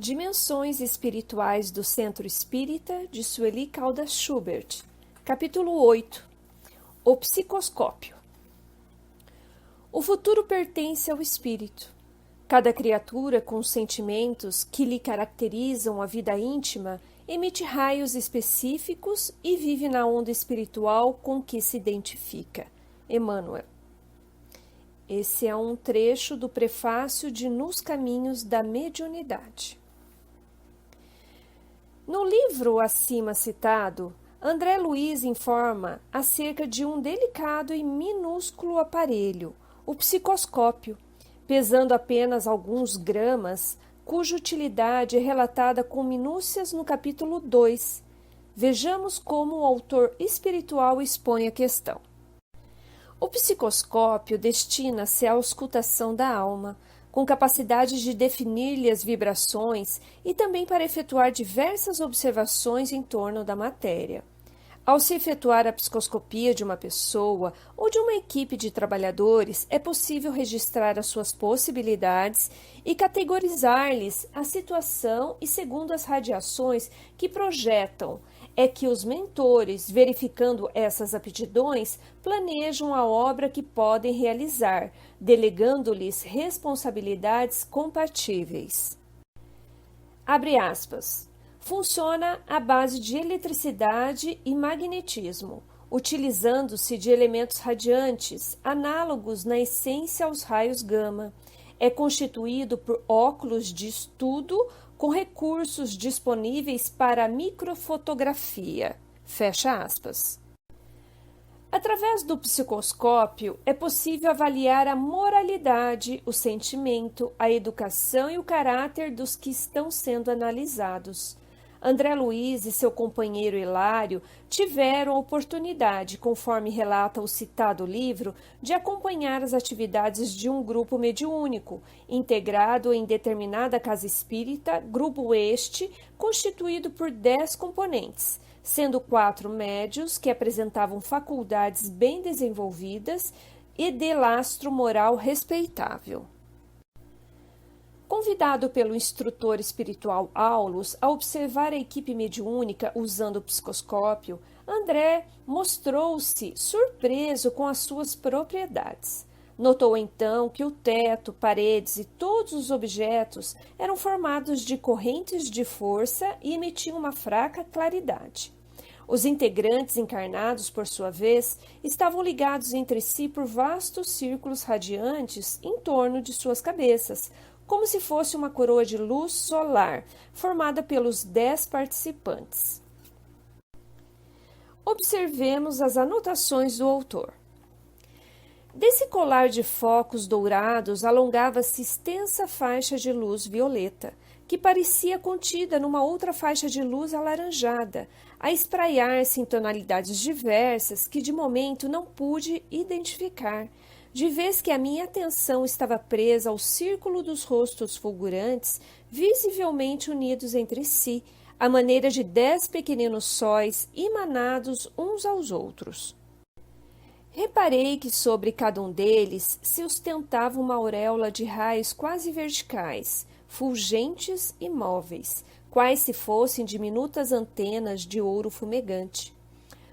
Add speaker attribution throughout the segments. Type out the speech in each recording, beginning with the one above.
Speaker 1: Dimensões Espirituais do Centro Espírita de Sueli Caldas Schubert. Capítulo 8. O psicoscópio. O futuro pertence ao espírito. Cada criatura com os sentimentos que lhe caracterizam a vida íntima emite raios específicos e vive na onda espiritual com que se identifica. Emmanuel. Esse é um trecho do prefácio de Nos Caminhos da Mediunidade. No livro acima citado, André Luiz informa acerca de um delicado e minúsculo aparelho, o psicoscópio, pesando apenas alguns gramas, cuja utilidade é relatada com minúcias no capítulo 2. Vejamos como o autor espiritual expõe a questão. O psicoscópio destina-se à auscultação da alma, com capacidade de definir-lhe as vibrações e também para efetuar diversas observações em torno da matéria. Ao se efetuar a psicoscopia de uma pessoa ou de uma equipe de trabalhadores, é possível registrar as suas possibilidades e categorizar-lhes a situação e, segundo as radiações que projetam, é que os mentores, verificando essas aptidões, planejam a obra que podem realizar, delegando-lhes responsabilidades compatíveis. Abre aspas. Funciona à base de eletricidade e magnetismo, utilizando-se de elementos radiantes, análogos na essência aos raios gama. É constituído por óculos de estudo com recursos disponíveis para a microfotografia. Fecha aspas. Através do psicoscópio, é possível avaliar a moralidade, o sentimento, a educação e o caráter dos que estão sendo analisados. André Luiz e seu companheiro Hilário tiveram a oportunidade, conforme relata o citado livro, de acompanhar as atividades de um grupo mediúnico, integrado em determinada casa espírita, grupo este constituído por 10 componentes, sendo 4 médios que apresentavam faculdades bem desenvolvidas e de lastro moral respeitável. Convidado pelo instrutor espiritual Aulus a observar a equipe mediúnica usando o psicoscópio, André mostrou-se surpreso com as suas propriedades. Notou então que o teto, paredes e todos os objetos eram formados de correntes de força e emitiam uma fraca claridade. Os integrantes encarnados, por sua vez, estavam ligados entre si por vastos círculos radiantes em torno de suas cabeças, como se fosse uma coroa de luz solar, formada pelos 10 participantes. Observemos as anotações do autor. Desse colar de focos dourados alongava-se extensa faixa de luz violeta, que parecia contida numa outra faixa de luz alaranjada, a espraiar-se em tonalidades diversas que de momento não pude identificar, de vez que a minha atenção estava presa ao círculo dos rostos fulgurantes, visivelmente unidos entre si, à maneira de 10 pequeninos sóis emanados uns aos outros. Reparei que sobre cada um deles se ostentava uma auréola de raios quase verticais, fulgentes e móveis, quais se fossem diminutas antenas de ouro fumegante.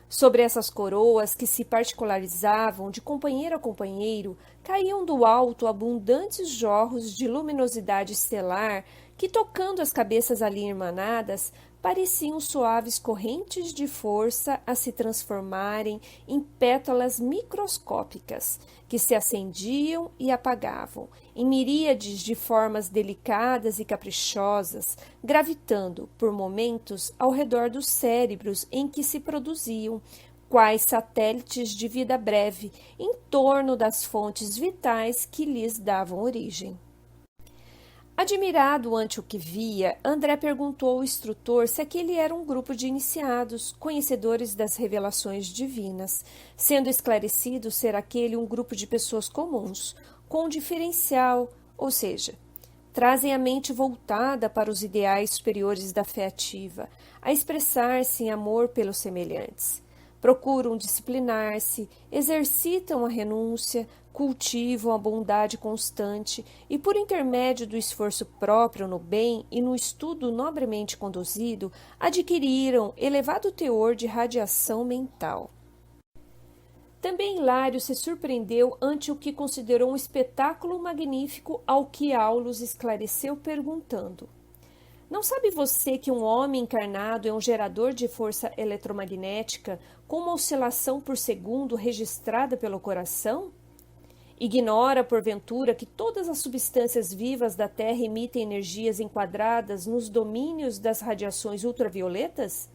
Speaker 1: Sobre essas coroas, que se particularizavam de companheiro a companheiro, caíam do alto abundantes jorros de luminosidade estelar que, tocando as cabeças ali emanadas, pareciam suaves correntes de força a se transformarem em pétalas microscópicas, que se acendiam e apagavam, em miríades de formas delicadas e caprichosas, gravitando, por momentos, ao redor dos cérebros em que se produziam, quais satélites de vida breve, em torno das fontes vitais que lhes davam origem. Admirado ante o que via, André perguntou ao instrutor se aquele era um grupo de iniciados, conhecedores das revelações divinas, sendo esclarecido ser aquele um grupo de pessoas comuns, com um diferencial, ou seja, trazem a mente voltada para os ideais superiores da fé ativa, a expressar-se em amor pelos semelhantes. Procuram disciplinar-se, exercitam a renúncia, cultivam a bondade constante e, por intermédio do esforço próprio no bem e no estudo nobremente conduzido, adquiriram elevado teor de radiação mental. Também Hilário se surpreendeu ante o que considerou um espetáculo magnífico, ao que Aulus esclareceu perguntando: não sabe você que um homem encarnado é um gerador de força eletromagnética com uma oscilação por segundo registrada pelo coração? Ignora, porventura, que todas as substâncias vivas da Terra emitem energias enquadradas nos domínios das radiações ultravioletas?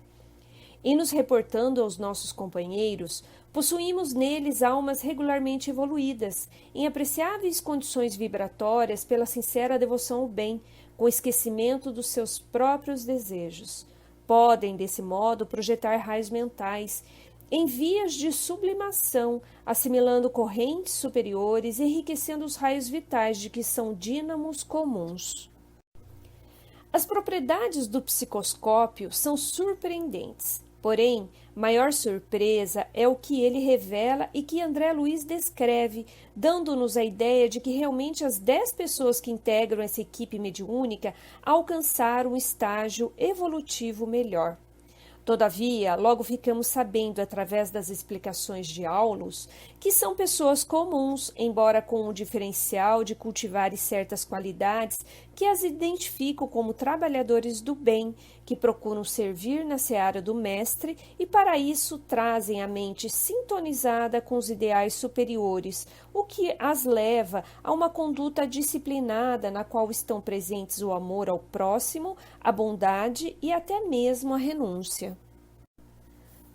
Speaker 1: E nos reportando aos nossos companheiros, possuímos neles almas regularmente evoluídas, em apreciáveis condições vibratórias pela sincera devoção ao bem, com esquecimento dos seus próprios desejos. Podem, desse modo, projetar raios mentais, em vias de sublimação, assimilando correntes superiores e enriquecendo os raios vitais de que são dínamos comuns. As propriedades do psicoscópio são surpreendentes. Porém, maior surpresa é o que ele revela e que André Luiz descreve, dando-nos a ideia de que realmente as 10 pessoas que integram essa equipe mediúnica alcançaram um estágio evolutivo melhor. Todavia, logo ficamos sabendo, através das explicações de Aulus, que são pessoas comuns, embora com um diferencial de cultivarem certas qualidades que as identificam como trabalhadores do bem, que procuram servir na seara do mestre e para isso trazem a mente sintonizada com os ideais superiores, o que as leva a uma conduta disciplinada na qual estão presentes o amor ao próximo, a bondade e até mesmo a renúncia.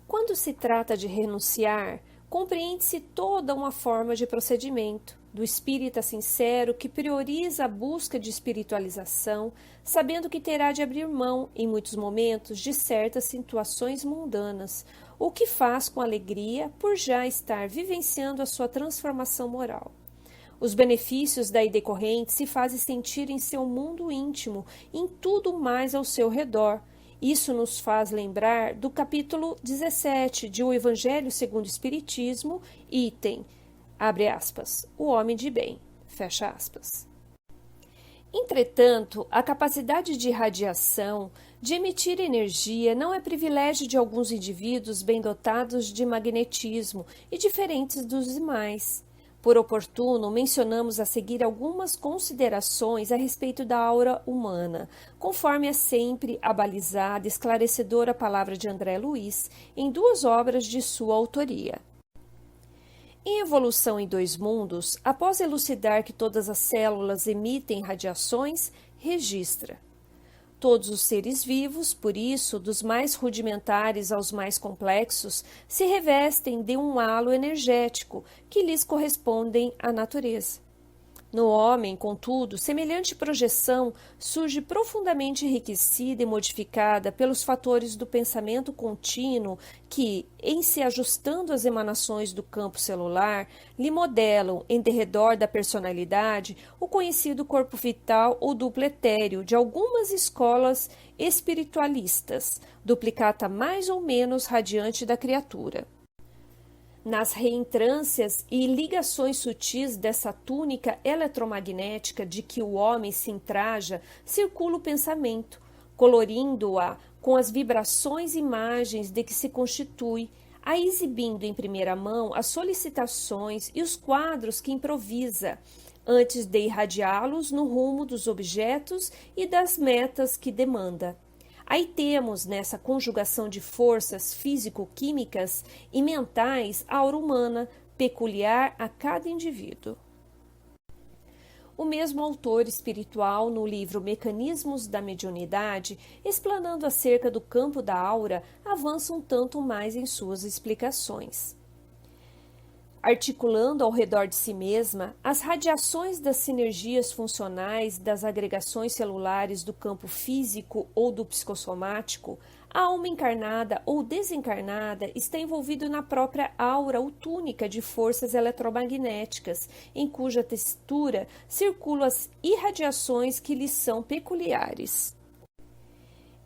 Speaker 1: Quando se trata de renunciar, compreende-se toda uma forma de procedimento, do espírita sincero que prioriza a busca de espiritualização, sabendo que terá de abrir mão, em muitos momentos, de certas situações mundanas, o que faz com alegria por já estar vivenciando a sua transformação moral. Os benefícios daí decorrentes se fazem sentir em seu mundo íntimo, em tudo mais ao seu redor. Isso nos faz lembrar do capítulo 17 de O Evangelho segundo o Espiritismo, item, abre aspas, o homem de bem, fecha aspas. Entretanto, a capacidade de radiação, de emitir energia, não é privilégio de alguns indivíduos bem dotados de magnetismo e diferentes dos demais. Por oportuno, mencionamos a seguir algumas considerações a respeito da aura humana, conforme é sempre abalizada e esclarecedora a palavra de André Luiz em 2 obras de sua autoria. Em Evolução em Dois Mundos, após elucidar que todas as células emitem radiações, registra: todos os seres vivos, por isso, dos mais rudimentares aos mais complexos, se revestem de um halo energético que lhes correspondem à natureza. No homem, contudo, semelhante projeção surge profundamente enriquecida e modificada pelos fatores do pensamento contínuo que, em se ajustando às emanações do campo celular, lhe modelam, em derredor da personalidade, o conhecido corpo vital ou duplo etéreo de algumas escolas espiritualistas, duplicata mais ou menos radiante da criatura. Nas reentrâncias e ligações sutis dessa túnica eletromagnética de que o homem se entraja, circula o pensamento, colorindo-a com as vibrações e imagens de que se constitui, a exibindo em primeira mão as solicitações e os quadros que improvisa, antes de irradiá-los no rumo dos objetos e das metas que demanda. Aí temos, nessa conjugação de forças físico-químicas e mentais, a aura humana, peculiar a cada indivíduo. O mesmo autor espiritual, no livro Mecanismos da Mediunidade, explanando acerca do campo da aura, avança um tanto mais em suas explicações. Articulando ao redor de si mesma as radiações das sinergias funcionais das agregações celulares do campo físico ou do psicossomático, a alma encarnada ou desencarnada está envolvida na própria aura ou túnica de forças eletromagnéticas, em cuja textura circulam as irradiações que lhes são peculiares.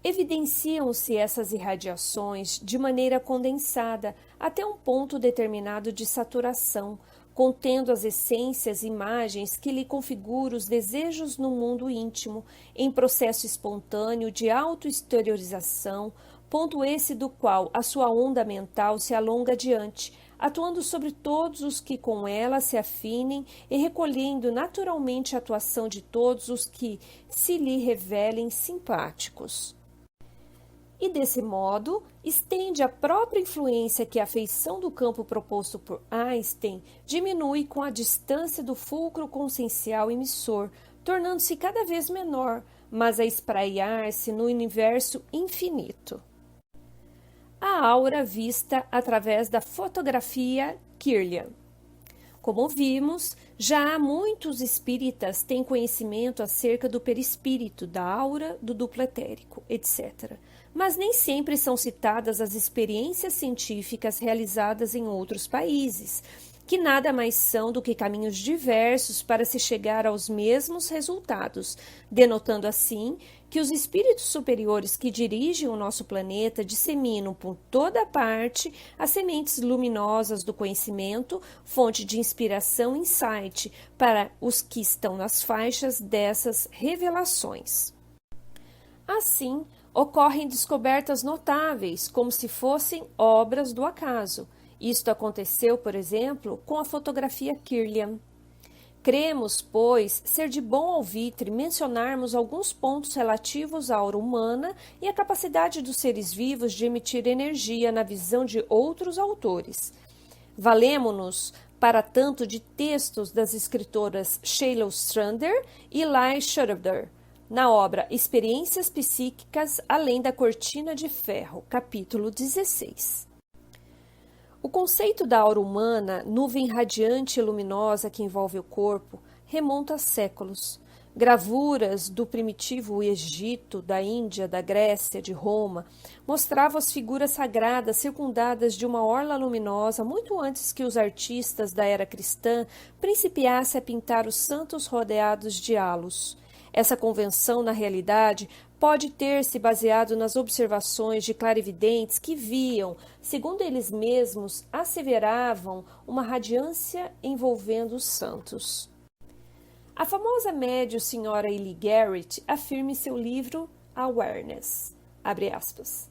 Speaker 1: Evidenciam-se essas irradiações de maneira condensada até um ponto determinado de saturação, contendo as essências e imagens que lhe configuram os desejos no mundo íntimo, em processo espontâneo de autoexteriorização, ponto esse do qual a sua onda mental se alonga adiante, atuando sobre todos os que com ela se afinem e recolhendo naturalmente a atuação de todos os que se lhe revelem simpáticos. E desse modo, estende a própria influência que a feição do campo proposto por Einstein diminui com a distância do fulcro consciencial emissor, tornando-se cada vez menor, mas a espraiar-se no universo infinito. A aura vista através da fotografia Kirlian. Como vimos, já há muitos espíritas têm conhecimento acerca do perispírito, da aura, do duplo etérico, etc. Mas nem sempre são citadas as experiências científicas realizadas em outros países, que nada mais são do que caminhos diversos para se chegar aos mesmos resultados, denotando assim que os espíritos superiores que dirigem o nosso planeta disseminam por toda parte as sementes luminosas do conhecimento, fonte de inspiração e insight para os que estão nas faixas dessas revelações. Assim, ocorrem descobertas notáveis, como se fossem obras do acaso. Isto aconteceu, por exemplo, com a fotografia Kirlian. Cremos, pois, ser de bom alvitre mencionarmos alguns pontos relativos à aura humana e à capacidade dos seres vivos de emitir energia na visão de outros autores. Valemo-nos, para tanto, de textos das escritoras Sheila Ostrander e Lai Schroeder, na obra Experiências Psíquicas Além da Cortina de Ferro, capítulo 16. O conceito da aura humana, nuvem radiante e luminosa que envolve o corpo, remonta a séculos. Gravuras do primitivo Egito, da Índia, da Grécia, de Roma, mostravam as figuras sagradas circundadas de uma orla luminosa muito antes que os artistas da era cristã principiassem a pintar os santos rodeados de halos. Essa convenção, na realidade, pode ter se baseado nas observações de clarividentes que viam, segundo eles mesmos asseveravam, uma radiância envolvendo os santos. A famosa médium Sra. Ellie Garrett afirma em seu livro Awareness, abre aspas,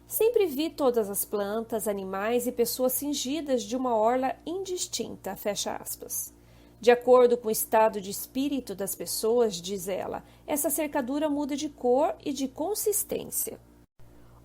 Speaker 1: sempre vi todas as plantas, animais e pessoas cingidas de uma orla indistinta, fecha aspas. De acordo com o estado de espírito das pessoas, diz ela, essa cercadura muda de cor e de consistência.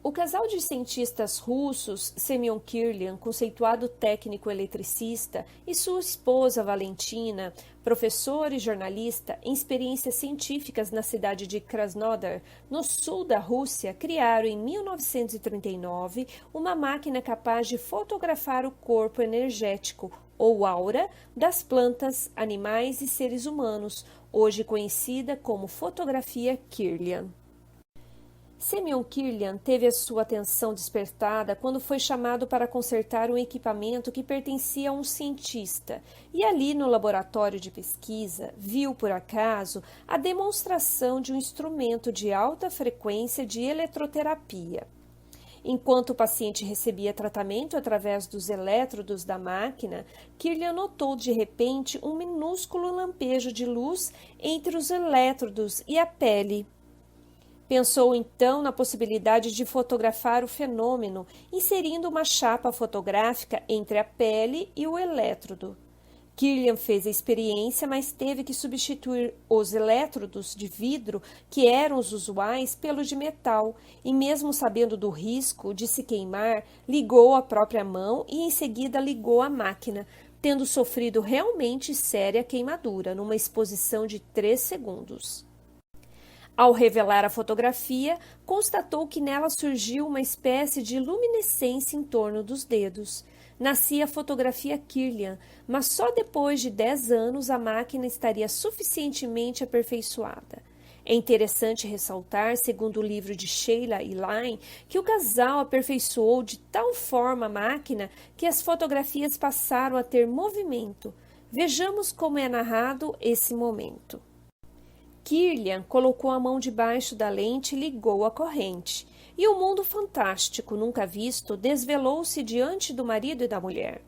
Speaker 1: O casal de cientistas russos, Semyon Kirlian, conceituado técnico eletricista, e sua esposa Valentina, professora e jornalista em experiências científicas na cidade de Krasnodar, no sul da Rússia, criaram em 1939 uma máquina capaz de fotografar o corpo energético, ou aura, das plantas, animais e seres humanos, hoje conhecida como fotografia Kirlian. Semyon Kirlian teve a sua atenção despertada quando foi chamado para consertar um equipamento que pertencia a um cientista, e ali no laboratório de pesquisa viu, por acaso, a demonstração de um instrumento de alta frequência de eletroterapia. Enquanto o paciente recebia tratamento através dos elétrodos da máquina, Kirlian notou de repente um minúsculo lampejo de luz entre os elétrodos e a pele. Pensou então na possibilidade de fotografar o fenômeno, inserindo uma chapa fotográfica entre a pele e o elétrodo. Kirlian fez a experiência, mas teve que substituir os elétrodos de vidro, que eram os usuais, pelos de metal, e mesmo sabendo do risco de se queimar, ligou a própria mão e em seguida ligou a máquina, tendo sofrido realmente séria queimadura, numa exposição de 3 segundos. Ao revelar a fotografia, constatou que nela surgiu uma espécie de luminescência em torno dos dedos. Nascia a fotografia Kirlian, mas só depois de 10 anos a máquina estaria suficientemente aperfeiçoada. É interessante ressaltar, segundo o livro de Sheila e Lai, que o casal aperfeiçoou de tal forma a máquina que as fotografias passaram a ter movimento. Vejamos como é narrado esse momento. Kirlian colocou a mão debaixo da lente e ligou a corrente. E o mundo fantástico, nunca visto, desvelou-se diante do marido e da mulher.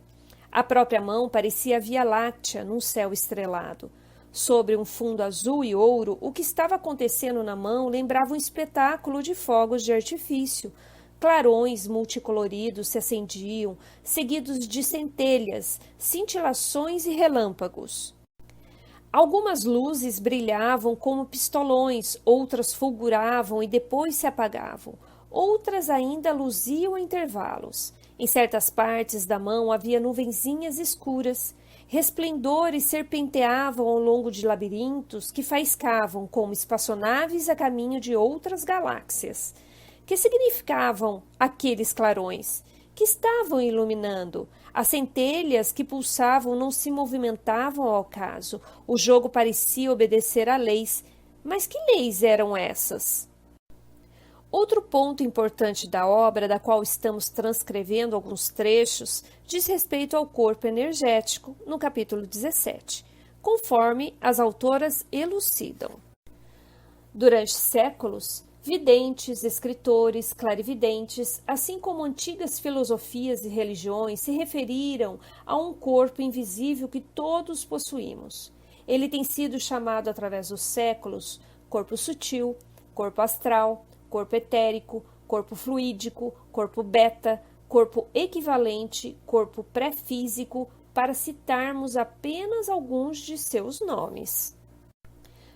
Speaker 1: A própria mão parecia a Via Láctea num céu estrelado. Sobre um fundo azul e ouro, o que estava acontecendo na mão lembrava um espetáculo de fogos de artifício. Clarões multicoloridos se acendiam, seguidos de centelhas, cintilações e relâmpagos. Algumas luzes brilhavam como pistolões, outras fulguravam e depois se apagavam. Outras ainda luziam a intervalos. Em certas partes da mão havia nuvenzinhas escuras. Resplendores serpenteavam ao longo de labirintos que faiscavam como espaçonaves a caminho de outras galáxias. Que significavam aqueles clarões? Que estavam iluminando? As centelhas que pulsavam não se movimentavam ao acaso. O jogo parecia obedecer a leis. Mas que leis eram essas? Outro ponto importante da obra, da qual estamos transcrevendo alguns trechos, diz respeito ao corpo energético, no capítulo 17, conforme as autoras elucidam. Durante séculos, videntes, escritores, clarividentes, assim como antigas filosofias e religiões, se referiram a um corpo invisível que todos possuímos. Ele tem sido chamado através dos séculos corpo sutil, corpo astral, corpo etérico, corpo fluídico, corpo beta, corpo equivalente, corpo pré-físico, para citarmos apenas alguns de seus nomes.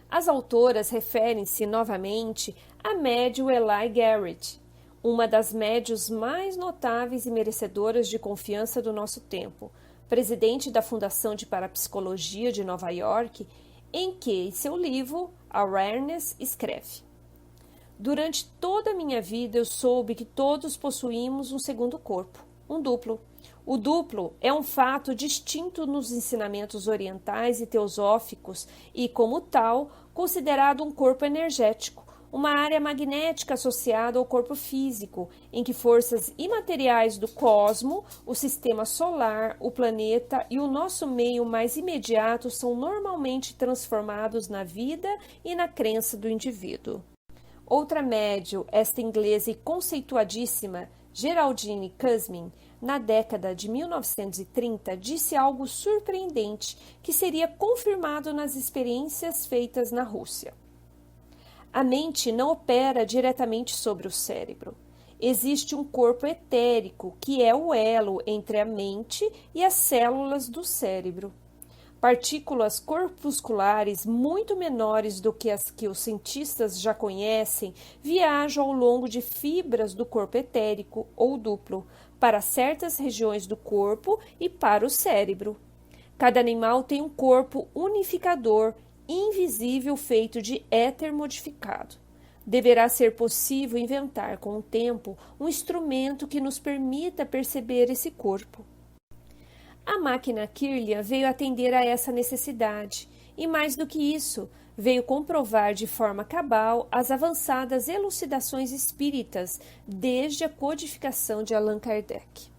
Speaker 1: As autoras referem-se novamente a médium Eli Garrett, uma das médiuns mais notáveis e merecedoras de confiança do nosso tempo, presidente da Fundação de Parapsicologia de Nova York, em que, em seu livro, Awareness, escreve: Durante toda a minha vida eu soube que todos possuímos um segundo corpo, um duplo. O duplo é um fato distinto nos ensinamentos orientais e teosóficos e, como tal, considerado um corpo energético, uma área magnética associada ao corpo físico, em que forças imateriais do cosmo, o sistema solar, o planeta e o nosso meio mais imediato são normalmente transformados na vida e na crença do indivíduo. Outra médium, esta inglesa e conceituadíssima, Geraldine Cusmin, na década de 1930, disse algo surpreendente que seria confirmado nas experiências feitas na Rússia. A mente não opera diretamente sobre o cérebro. Existe um corpo etérico, que é o elo entre a mente e as células do cérebro. Partículas corpusculares muito menores do que as que os cientistas já conhecem viajam ao longo de fibras do corpo etérico ou duplo para certas regiões do corpo e para o cérebro. Cada animal tem um corpo unificador, invisível, feito de éter modificado. Deverá ser possível inventar com o tempo um instrumento que nos permita perceber esse corpo. A máquina Kirlian veio atender a essa necessidade e, mais do que isso, veio comprovar de forma cabal as avançadas elucidações espíritas desde a codificação de Allan Kardec.